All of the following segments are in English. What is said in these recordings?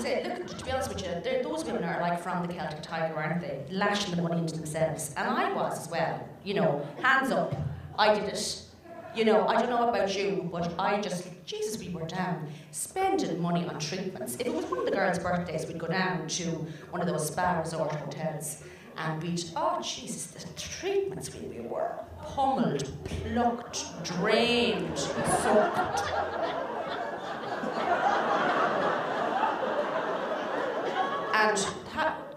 say, look, to be honest with you, those women are like from the Celtic Tiger, aren't they? Lashing the money into themselves. And I was as well, you know, hands up. I did it. You know, I don't know about you, but I just, Jesus, we were down spending money on treatments. If it was one of the girls' birthdays, we'd go down to one of those spa resort hotels and we'd, oh Jesus, the treatments we were pummeled, plucked, drained, soaked. And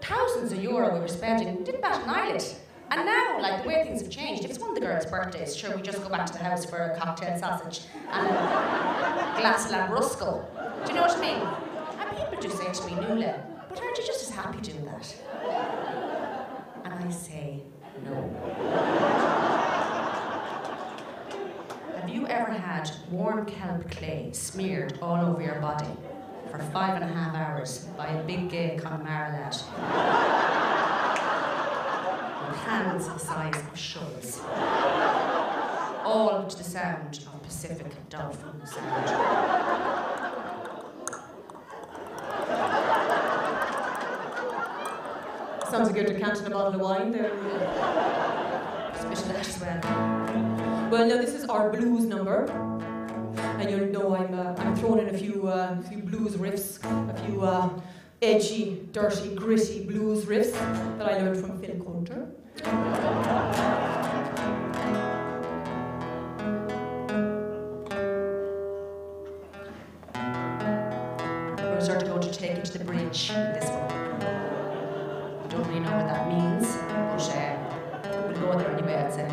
thousands of euro we were spending, didn't bat an eyelid. And now, like, the way things have changed, if it's one of the girls' birthdays, sure, we just go back to the house for a cocktail sausage and a glass of lambrusco. Do you know what I mean? And people do say to me, Nuala, but aren't you just as happy doing that? And I say, no. Have you ever had warm kelp clay smeared all over your body for 5.5 hours by a big gay Connemara lad? Hands the size of shovels. All to the sound of Pacific dolphin sound. Sounds like you're decanting a bottle of wine there. Especially that as well. Well, now this is our blues number. And you'll know I'm throwing in a few blues riffs, a few edgy, dirty, gritty blues riffs that I learned from Phil Coulter. We're sort of going to take you to the bridge in this one. Don't really know what that means, but we'll go there anyway, I'd say.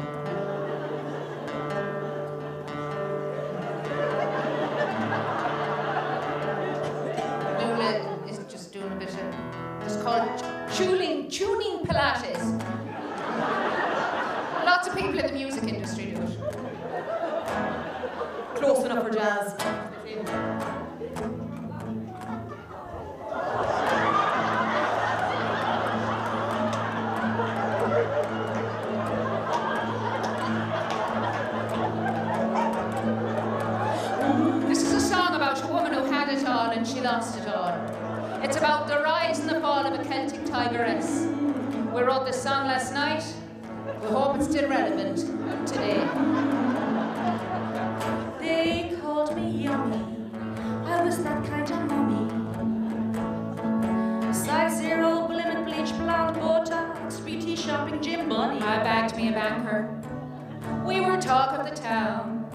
Nuala is just doing a bit of, it's called tuning Pilates. Lots of people in the music industry do it. Close enough for jazz. This is a song about a woman who had it all and she lost it all. It's about the rise and the fall of a Celtic tigress. We wrote this song last night. We hope it's still relevant today. They called me yummy. I was that kind of mummy. Size 0, limit bleach, blonde, Botox, BT shopping, gym bunny. I bagged me a banker. We were talk of the town.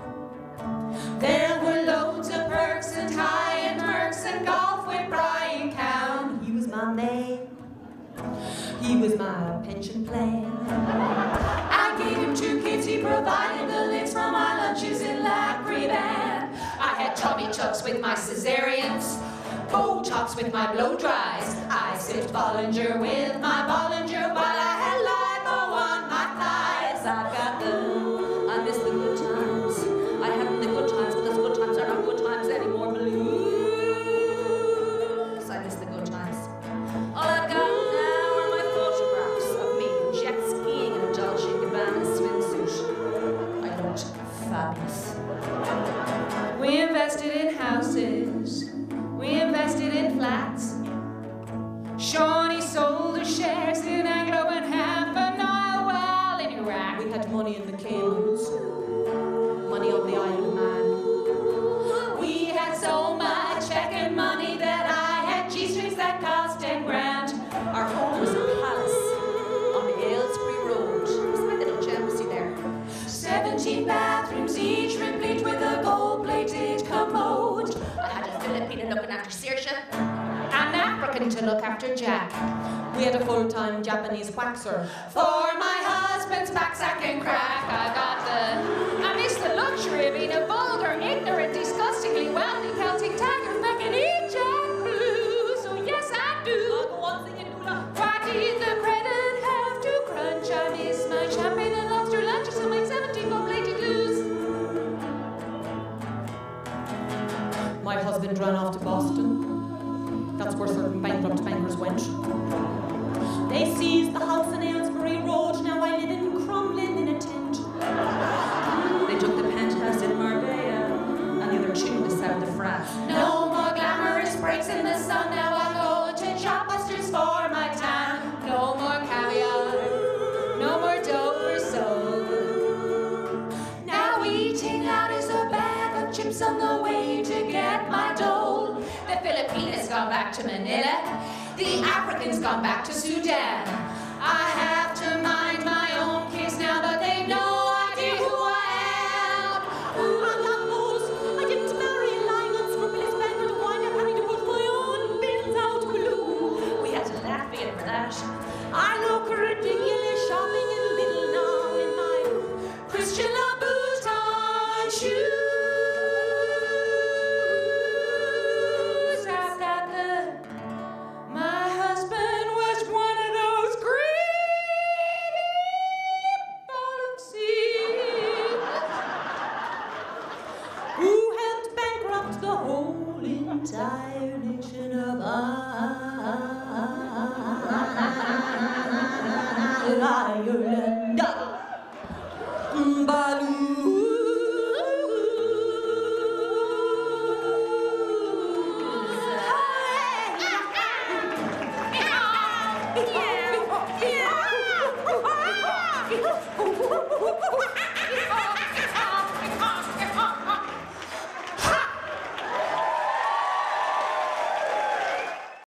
There were loads of perks and high-end mercs and golf with Brian Cowan. He was my man. He was my pension plan. I gave him 2 kids, he provided the lids for my lunches in Lacriban. I had tummy tucks with my cesareans, Botox with my blow dries. I sipped Bollinger with my Bollinger while I had lipo on my thighs. I've got I miss the good times. I had the good times, but those good times are not good times anymore, blues. I miss the good times. All I've got now are my photographs of me jet skiing in a Dolce & Gabbana swimsuit. I looked fabulous. We invested in houses. We invested in flats. Shawnee sold her shares in Anglo and half an oil well in Iraq. We had money in the Caymans, money on the Isle of Man. We had so much feckin' money that I had G-strings that cost 10 grand. Our home was a palace on the Aylesbury Road. There's my little gemsy there. 17 bathrooms, each replete with a gold-plated commode. I had a Filipino looking after Saoirse, an African to look after Jack. We had a full-time Japanese waxer. For my husband's backsack and crack, I miss the luxury of being a vulgar, ignorant, disgustingly wealthy Celtic tiger making each and blue. So yes, I do. Why did the credit have to crunch? I miss my champagne and lobster lunches and my 17 gold-plated blues. My husband ran off to Boston. That's where certain bankrupt bankers went. They seized the house in Aylesbury Road. Now I live in Crumlin in a tent. They took the penthouse in Marbella and the other two in the south of France. No more glamorous breaks in the sun. Now I go on the way to get my dole. The Filipinos gone back to Manila. The Africans gone back to Sudan. I have to mind my own case now, but they've no idea who I am. Ooh, I'm not fools. I didn't marry a line on scrupulous banker to wind up having to put my own bills out blue. We had to laugh again for that. I look ridiculous shopping in Lidl now in my Christian Louboutin shoes. I've got my husband was one of those greedy bollocksies who helped bankrupt the whole entire nation of Ireland. Baloo.